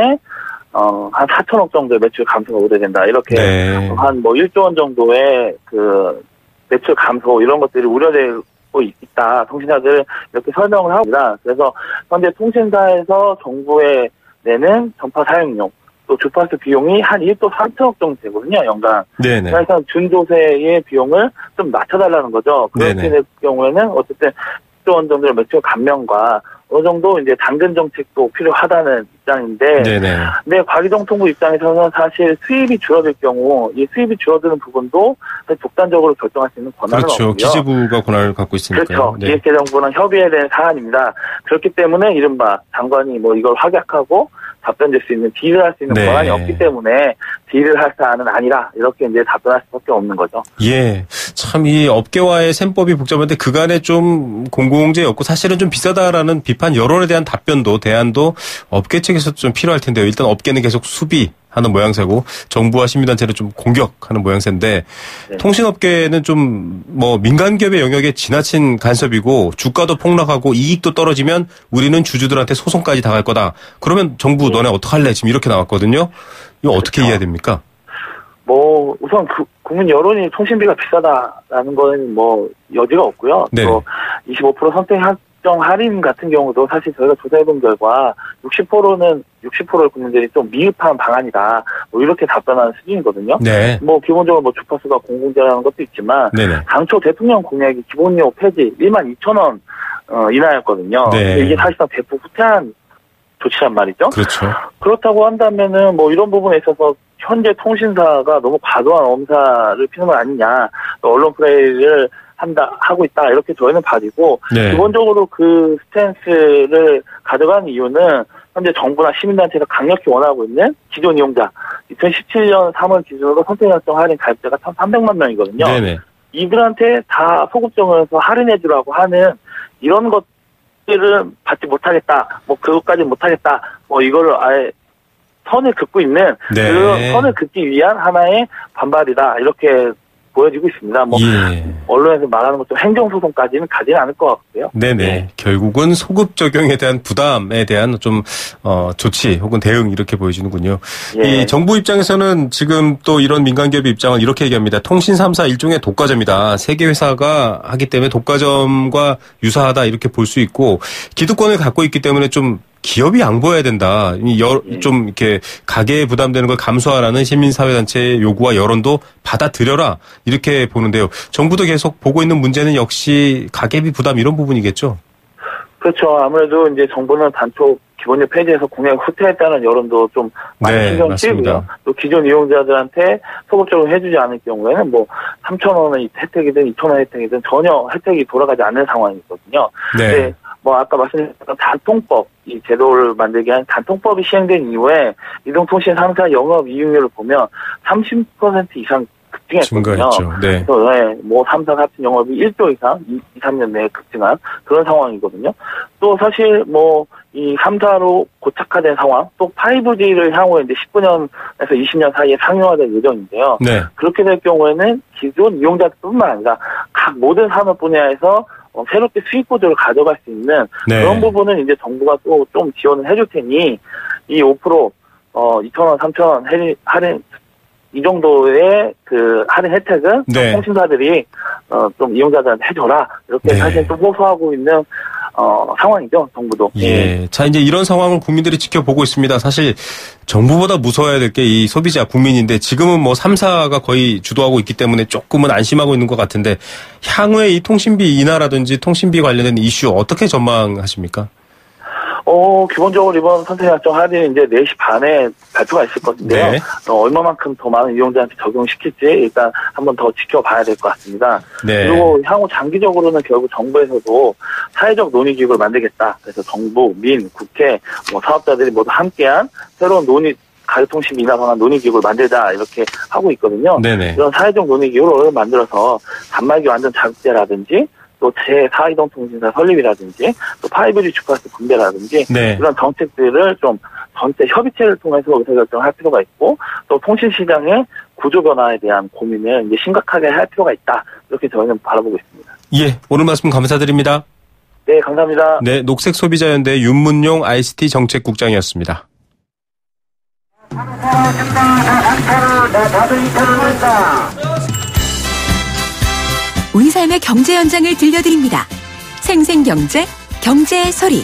한 4천억 정도의 매출 감소가 우려된다. 이렇게 네. 한 1조 원 정도의 그 매출 감소 이런 것들이 우려되고 있다. 통신사들 이렇게 설명을 하고 있습니다. 그래서 현재 통신사에서 정부에 내는 전파 사용료 또 주파수 비용이 한 1조 3천억 정도 되거든요, 연간. 네네. 그래서 준조세의 비용을 좀 낮춰달라는 거죠. 그렇게 될 경우에는 어쨌든 1조 원 정도의 매출 감면과 어느 정도 이제 당근 정책도 필요하다는 입장인데, 네네. 근데 과기정통부 입장에서는 사실 수입이 줄어들 경우 이 수입이 줄어드는 부분도 독단적으로 결정할 수 있는 권한은 그렇죠. 없고요. 기재부가 권한을 갖고 있으니까요. 그렇죠. 네. 기획재정부는 협의해야 되는 사안입니다. 그렇기 때문에 이른바 장관이 이걸 확약하고 답변될 수 있는 딜을 할 수 있는 네. 권한이 없기 때문에 딜을 할 사안은 아니라 이렇게 이제 답변할 수밖에 없는 거죠. 예. 참 이 업계와의 셈법이 복잡한데 그간에 좀 공공재였고 사실은 좀 비싸다라는 비판 여론에 대한 답변도 대안도 업계 측에서 좀 필요할 텐데요. 일단 업계는 계속 수비하는 모양새고 정부와 시민단체는 좀 공격하는 모양새인데 네. 통신업계는 좀 뭐 민간기업의 영역에 지나친 간섭이고 주가도 폭락하고 이익도 떨어지면 우리는 주주들한테 소송까지 당할 거다. 그러면 정부 너네 어떡할래? 지금 이렇게 나왔거든요. 이거 어떻게 이해해야 됩니까? 뭐 우선 국민 여론이 통신비가 비싸다라는 거는 뭐 여지가 없고요. 네. 또 25% 선택 한정 할인 같은 경우도 사실 저희가 조사해본 결과 60%를 국민들이 좀 미흡한 방안이다. 뭐 이렇게 답변하는 수준이거든요. 네. 뭐 기본적으로 뭐 주파수가 공공재라는 것도 있지만 네네. 당초 대통령 공약이 기본료 폐지 12,000원 인하였거든요. 네. 이게 사실상 대폭 후퇴한 조치란 말이죠. 그렇죠. 그렇다고 한다면은 뭐 이런 부분에 있어서 현재 통신사가 너무 과도한 엄살을 피는 건 아니냐, 언론 플레이를 하고 있다, 이렇게 저희는 봐지고, 네. 기본적으로 그 스탠스를 가져간 이유는 현재 정부나 시민단체가 강력히 원하고 있는 기존 이용자, 2017년 3월 기준으로 선택연령 할인 가입자가 1,300만 명이거든요. 네네. 이들한테 다 소급적으로 할인해주라고 하는 이런 것들을 받지 못하겠다, 뭐 그것까지 못하겠다, 뭐 이거를 아예 선을 긋고 있는 네. 그 선을 긋기 위한 하나의 반발이다, 이렇게 보여지고 있습니다. 뭐 예. 언론에서 말하는 것처럼 행정소송까지는 가지는 않을 것 같고요. 네네. 네. 결국은 소급 적용에 대한 부담에 대한 좀 조치 혹은 대응 이렇게 보여지는군요. 예. 이 정부 입장에서는 지금 또 이런 민간기업의 입장을 이렇게 얘기합니다. 통신 3사 일종의 독과점이다. 세계 회사가 하기 때문에 독과점과 유사하다 이렇게 볼 수 있고 기득권을 갖고 있기 때문에 좀 기업이 양보해야 된다. 좀 이렇게 가계에 부담되는 걸 감수하라는 시민사회단체의 요구와 여론도 받아들여라. 이렇게 보는데요. 정부도 계속 보고 있는 문제는 역시 가계비 부담 이런 부분이겠죠? 그렇죠. 아무래도 이제 정부는 단초 기본료 폐지해서 공약을 후퇴했다는 여론도 좀 많이 네, 신경 맞습니다. 쓰이고요. 또 기존 이용자들한테 소급적으로 해주지 않을 경우에는 뭐 3,000원의 혜택이든 2,000원 혜택이든 전혀 혜택이 돌아가지 않는 상황이거든요. 네. 뭐 아까 말씀드렸던 단통법, 이 제도를 만들기 위한 단통법이 시행된 이후에 이동통신 3사 영업 이익률을 보면 30% 이상 급증했거든요. 증가했죠. 네. 그래서 뭐 3사 같은 영업이 1조 이상 2, 3년 내에 급증한 그런 상황이거든요. 또 사실 뭐 이 3사로 고착화된 상황, 또 5G를 향후에 이제 19년에서 20년 사이에 상용화될 예정인데요. 네. 그렇게 될 경우에는 기존 이용자뿐만 아니라 각 모든 산업 분야에서 새롭게 수익 구조를 가져갈 수 있는 네. 그런 부분은 이제 정부가 또 좀 지원을 해줄 테니 이 5% 2,000원, 3,000원 할인 이 정도의 그 할인 혜택은 네. 통신사들이 좀 이용자들한테 해줘라, 이렇게 네. 사실 좀 호소하고 있는 상황이죠, 정부도. 예. 자, 이제 이런 상황을 국민들이 지켜보고 있습니다. 사실 정부보다 무서워야 될 게 이 소비자 국민인데 지금은 뭐 3사가 거의 주도하고 있기 때문에 조금은 안심하고 있는 것 같은데 향후에 이 통신비 인하라든지 통신비 관련된 이슈 어떻게 전망하십니까? 기본적으로 이번 선택연령 할인 이제 4시 반에 발표가 있을 건데요. 네. 얼마만큼 더 많은 이용자한테 적용시킬지 일단 한번 더 지켜봐야 될 것 같습니다. 네. 그리고 향후 장기적으로는 결국 정부에서도 사회적 논의기구를 만들겠다. 그래서 정부, 민, 국회, 뭐 사업자들이 모두 함께한 새로운 가요통신 인하 방안 논의기구를 만들자, 이렇게 하고 있거든요. 네네. 이런 사회적 논의기구를 만들어서 단말기 완전 자극제라든지 또 제4이동통신사 설립이라든지 또 5G 주파수 분배라든지 네. 이런 정책들을 좀 전체 협의체를 통해서 의사결정을 할 필요가 있고, 또 통신시장의 구조 변화에 대한 고민을 이제 심각하게 할 필요가 있다, 이렇게 저희는 바라보고 있습니다. 예. 오늘 말씀 감사드립니다. 네, 감사합니다. 네. 녹색소비자연대 윤문용 ICT 정책국장이었습니다. 우리 삶의 경제 현장을 들려드립니다. 생생경제, 경제의 소리.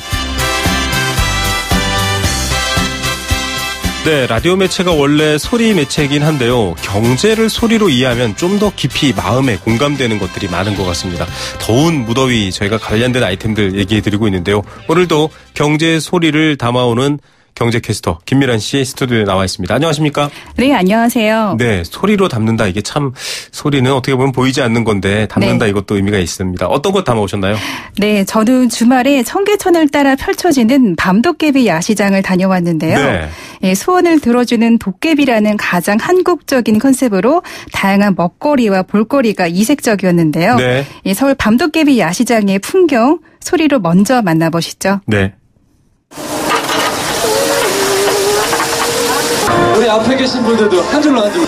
네, 라디오 매체가 원래 소리 매체이긴 한데요. 경제를 소리로 이해하면 좀 더 깊이 마음에 공감되는 것들이 많은 것 같습니다. 더운 무더위 저희가 관련된 아이템들 얘기해드리고 있는데요. 오늘도 경제의 소리를 담아오는 경제캐스터 김미란 씨 스튜디오에 나와 있습니다. 안녕하십니까? 네, 안녕하세요. 네, 소리로 담는다. 이게 참 소리는 어떻게 보면 보이지 않는 건데 담는다 네. 이것도 의미가 있습니다. 어떤 것 담아오셨나요? 네, 저는 주말에 청계천을 따라 펼쳐지는 밤도깨비 야시장을 다녀왔는데요. 네. 예, 소원을 들어주는 도깨비라는 가장 한국적인 컨셉으로 다양한 먹거리와 볼거리가 이색적이었는데요. 네. 예, 서울 밤도깨비 야시장의 풍경 소리로 먼저 만나보시죠. 네. 우리 앞에 계신 분들도 한 줄로 한 줄.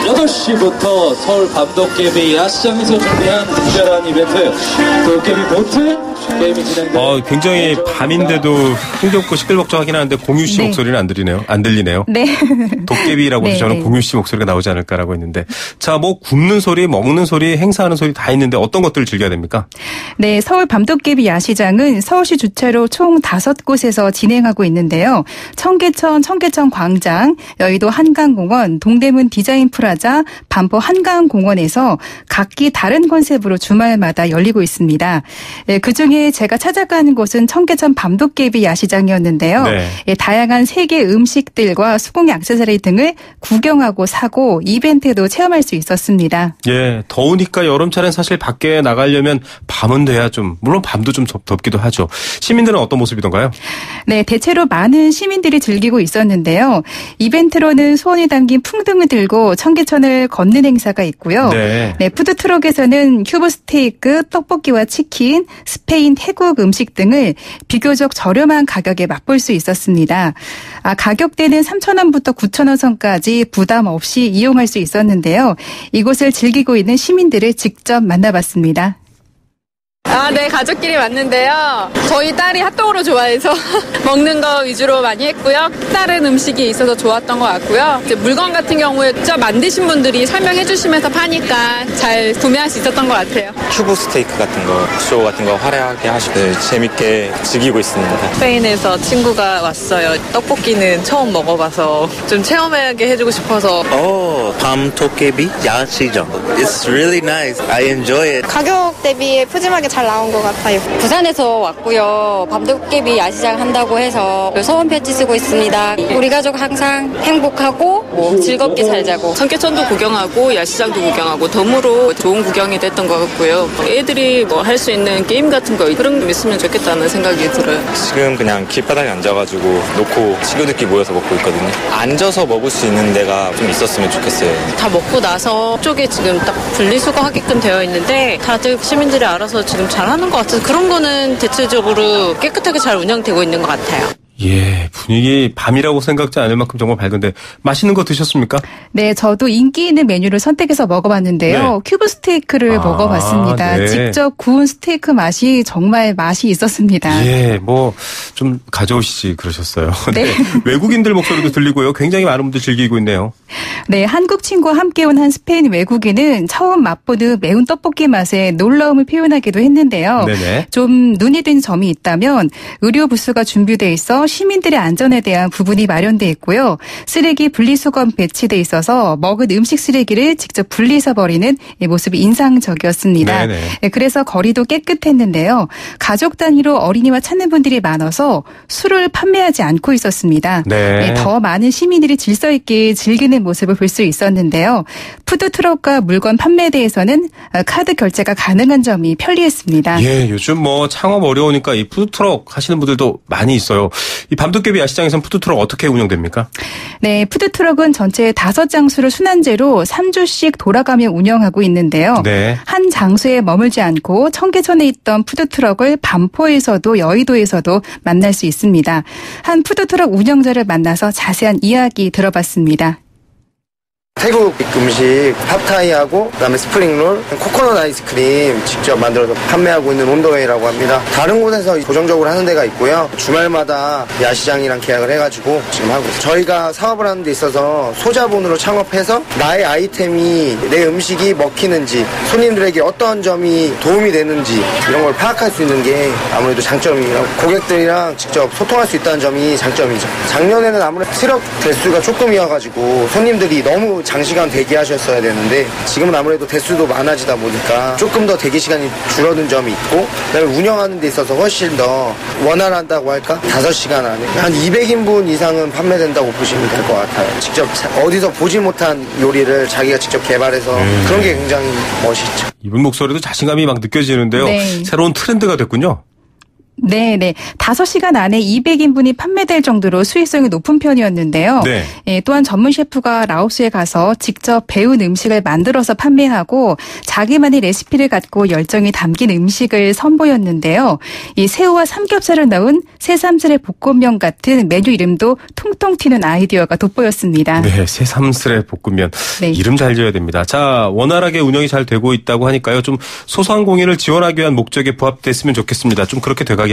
8시부터 서울 밤도깨비 야시장에서 준비한 특별한 이벤트 도깨비 보트 게임이 진행됩니다. 굉장히 밤인데도 흥겹고 시끌벅적하긴 하는데 공유 씨 네. 목소리는 안 들리네요. 네. 도깨비라고 해서 네, 저는 네. 공유 씨 목소리가 나오지 않을까라고 했는데 자, 뭐 굽는 소리, 먹는 소리, 행사하는 소리 다 있는데 어떤 것들을 즐겨야 됩니까? 네, 서울 밤도깨비 야시장은 서울시 주최로 총 5곳에서 진행하고 있는데요. 청계천 광장, 여의도 한강공원, 동대문 디자인 프라자, 반포 한강공원에서 각기 다른 컨셉으로 주말마다 열리고 있습니다. 네, 그중에 제가 찾아가는 곳은 청계천 밤도깨비 야시장이었는데요. 네. 예, 다양한 세계 음식들과 수공 액세서리 등을 구경하고 사고 이벤트도 체험할 수 있었습니다. 예, 더우니까 여름철엔 사실 밖에 나가려면 밤은 돼야 좀 물론 밤도 좀 덥기도 하죠. 시민들은 어떤 모습이던가요? 네, 대체로 많은 시민들이 즐기고 있었는데요. 이벤트로는 소원이 담긴 풍등을 들고 청계천을 걷는 행사가 있고요. 네. 네, 푸드트럭에서는 큐브 스테이크, 떡볶이와 치킨, 스페인, 태국 음식 등을 비교적 저렴한 가격에 맛볼 수 있었습니다. 가격대는 3,000원부터 9,000원 선까지 부담 없이 이용할 수 있었는데요. 이곳을 즐기고 있는 시민들을 직접 만나봤습니다. 네, 가족끼리 왔는데요. 저희 딸이 핫도그를 좋아해서 먹는 거 위주로 많이 했고요. 다른 음식이 있어서 좋았던 것 같고요. 이제 물건 같은 경우에 직접 만드신 분들이 설명해 주시면서 파니까 잘 구매할 수 있었던 것 같아요. 큐브 스테이크 같은 거, 쇼 같은 거 화려하게 하시고 재밌게 즐기고 있습니다. 스페인에서 친구가 왔어요. 떡볶이는 처음 먹어봐서 좀 체험하게 해주고 싶어서. 밤도깨비 야시장. It's really nice. I enjoy it. 가격 대비 푸짐하게 잘 나온 것 같아요. 부산에서 왔고요. 밤도깨비 야시장 한다고 해서 소원 편지 쓰고 있습니다. 우리 가족 항상 행복하고 즐겁게 살자고. 청계천도 구경하고 야시장도 구경하고 덤으로 좋은 구경이 됐던 것 같고요. 애들이 할 수 있는 게임 같은 거 그런 게 있으면 좋겠다는 생각이 들어요. 지금 그냥 길바닥에 앉아가지고 놓고 친구들끼리 모여서 먹고 있거든요. 앉아서 먹을 수 있는 데가 좀 있었으면 좋겠어요. 다 먹고 나서 쪽에 지금 딱 분리수거하게끔 되어 있는데 다들 시민들이 알아서 지금 잘하는 것 같아서 그런 거는 대체적으로 깨끗하게 잘 운영되고 있는 것 같아요. 예, 분위기 밤이라고 생각지 않을 만큼 정말 밝은데 맛있는 거 드셨습니까? 네, 저도 인기 있는 메뉴를 선택해서 먹어봤는데요. 네. 큐브 스테이크를 먹어봤습니다. 네. 직접 구운 스테이크 맛이 정말 맛이 있었습니다. 예, 좀 가져오시지 그러셨어요. 네. 네. 외국인들 목소리도 들리고요. 굉장히 많은 분들 즐기고 있네요. 네, 한국 친구와 함께 온 한 스페인 외국인은 처음 맛보는 매운 떡볶이 맛에 놀라움을 표현하기도 했는데요. 네네. 좀 눈이 든 점이 있다면 의료 부스가 준비돼 있어 시민들의 안전에 대한 부분이 마련돼 있고요. 쓰레기 분리수거함 배치돼 있어서 먹은 음식 쓰레기를 직접 분리해서 버리는 이 모습이 인상적이었습니다. 네, 그래서 거리도 깨끗했는데요. 가족 단위로 어린이와 찾는 분들이 많아서 술을 판매하지 않고 있었습니다. 네. 더 많은 시민들이 질서 있게 즐기는 모습을 볼 수 있었는데요. 푸드트럭과 물건 판매대에서는 카드 결제가 가능한 점이 편리했습니다. 예, 요즘 창업 어려우니까 이 푸드트럭 하시는 분들도 많이 있어요. 이 밤도깨비 야시장에서는 푸드트럭 어떻게 운영됩니까? 네, 푸드트럭은 전체 5장소를 순환제로 3주씩 돌아가며 운영하고 있는데요. 네. 한 장소에 머물지 않고 청계천에 있던 푸드트럭을 반포에서도 여의도에서도 만날 수 있습니다. 한 푸드트럭 운영자를 만나서 자세한 이야기 들어봤습니다. 태국 음식 팟타이하고 그다음에 스프링롤, 코코넛 아이스크림 직접 만들어서 판매하고 있는 온더웨이라고 합니다. 다른 곳에서 고정적으로 하는 데가 있고요. 주말마다 야시장이랑 계약을 해가지고 지금 하고 있어요. 저희가 사업을 하는 데 있어서 소자본으로 창업해서 나의 아이템이 내 음식이 먹히는지 손님들에게 어떤 점이 도움이 되는지 이런 걸 파악할 수 있는 게 아무래도 장점이라고 고객들이랑 직접 소통할 수 있다는 점이 장점이죠. 작년에는 아무래도 트럭 대수가 조금이어가지고 손님들이 너무 또 장시간 대기하셨어야 되는데 지금은 아무래도 대수도 많아지다 보니까 조금 더 대기 시간이 줄어든 점이 있고 그다음에 운영하는 데 있어서 훨씬 더 원활하다고 할까? 5시간 안에 한 200인분 이상은 판매된다고 보시면 될 것 같아요. 직접 어디서 보지 못한 요리를 자기가 직접 개발해서 그런 게 굉장히 멋있죠. 이분 목소리도 자신감이 막 느껴지는데요. 네. 새로운 트렌드가 됐군요. 네. 5시간 안에 200인분이 판매될 정도로 수익성이 높은 편이었는데요. 네. 또한 전문 셰프가 라오스에 가서 직접 배운 음식을 만들어서 판매하고 자기만의 레시피를 갖고 열정이 담긴 음식을 선보였는데요. 이 새우와 삼겹살을 넣은 새삼스레 볶음면 같은 메뉴 이름도 통통 튀는 아이디어가 돋보였습니다. 네, 새삼스레 볶음면. 네. 이름 잘 지어야 됩니다. 자, 원활하게 운영이 잘 되고 있다고 하니까요. 좀 소상공인을 지원하기 위한 목적에 부합됐으면 좋겠습니다. 좀 그렇게 돼가겠죠?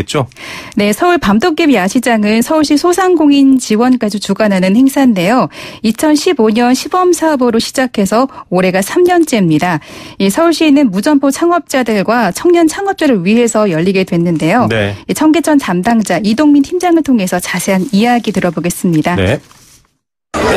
네, 서울 밤도깨비 야시장은 서울시 소상공인 지원까지 주관하는 행사인데요. 2015년 시범 사업으로 시작해서 올해가 3년째입니다. 이 서울시에는 무점포 창업자들과 청년 창업자를 위해서 열리게 됐는데요. 네. 청계천 담당자 이동민 팀장을 통해서 자세한 이야기 들어보겠습니다. 네.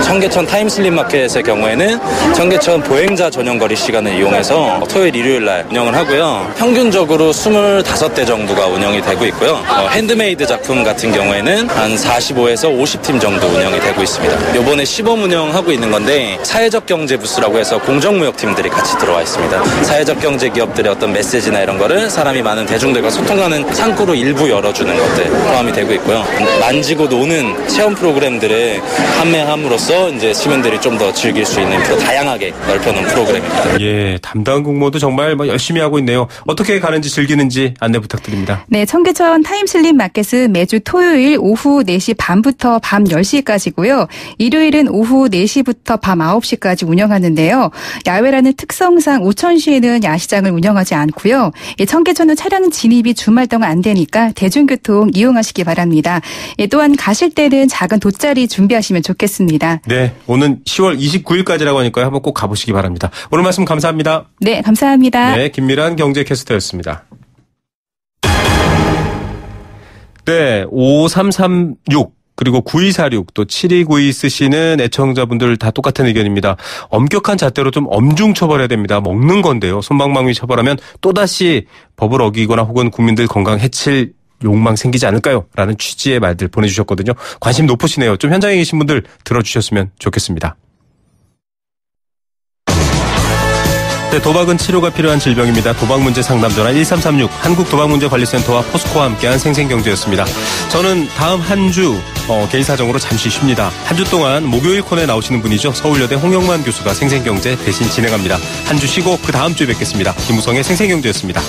청계천 타임슬립 마켓의 경우에는 청계천 보행자 전용 거리 시간을 이용해서 토요일, 일요일 날 운영을 하고요. 평균적으로 25대 정도가 운영이 되고 있고요. 핸드메이드 작품 같은 경우에는 한 45에서 50팀 정도 운영이 되고 있습니다. 이번에 시범 운영하고 있는 건데 사회적 경제 부스라고 해서 공정무역팀들이 같이 들어와 있습니다. 사회적 경제 기업들의 어떤 메시지나 이런 거를 사람이 많은 대중들과 소통하는 창구로 일부 열어주는 것들 포함이 되고 있고요. 만지고 노는 체험 프로그램들을 판매함으로써 이제 시민들이 좀 더 즐길 수 있는 더 다양하게 넓혀놓은 프로그램입니다. 예, 담당 공모도 정말 열심히 하고 있네요. 어떻게 가는지 즐기는지 안내 부탁드립니다. 네, 청계천 타임슬립 마켓은 매주 토요일 오후 4시 반부터 밤 10시까지고요. 일요일은 오후 4시부터 밤 9시까지 운영하는데요. 야외라는 특성상 오천시에는 야시장을 운영하지 않고요. 청계천은 차량 진입이 주말 동안 안 되니까 대중교통 이용하시기 바랍니다. 또한 가실 때는 작은 돗자리 준비하시면 좋겠습니다. 네, 오는 10월 29일까지라고 하니까요. 한번 꼭 가보시기 바랍니다. 오늘 말씀 감사합니다. 네, 감사합니다. 네, 김미란 경제캐스터였습니다. 네, 5336 그리고 9246 또 7292 쓰시는 애청자분들 다 똑같은 의견입니다. 엄격한 잣대로 좀 엄중 처벌해야 됩니다. 먹는 건데요. 솜방망이 처벌하면 또다시 법을 어기거나 혹은 국민들 건강 해칠 욕망 생기지 않을까요? 라는 취지의 말들 보내주셨거든요. 관심 높으시네요. 좀 현장에 계신 분들 들어주셨으면 좋겠습니다. 네, 도박은 치료가 필요한 질병입니다. 도박문제 상담전화 1336 한국도박문제관리센터와 포스코와 함께한 생생경제였습니다. 저는 다음 한 주 개인 사정으로 잠시 쉽니다. 한 주 동안 목요일 코너에 나오시는 분이죠. 서울여대 홍영만 교수가 생생경제 대신 진행합니다. 한 주 쉬고 그 다음 주에 뵙겠습니다. 김우성의 생생경제였습니다.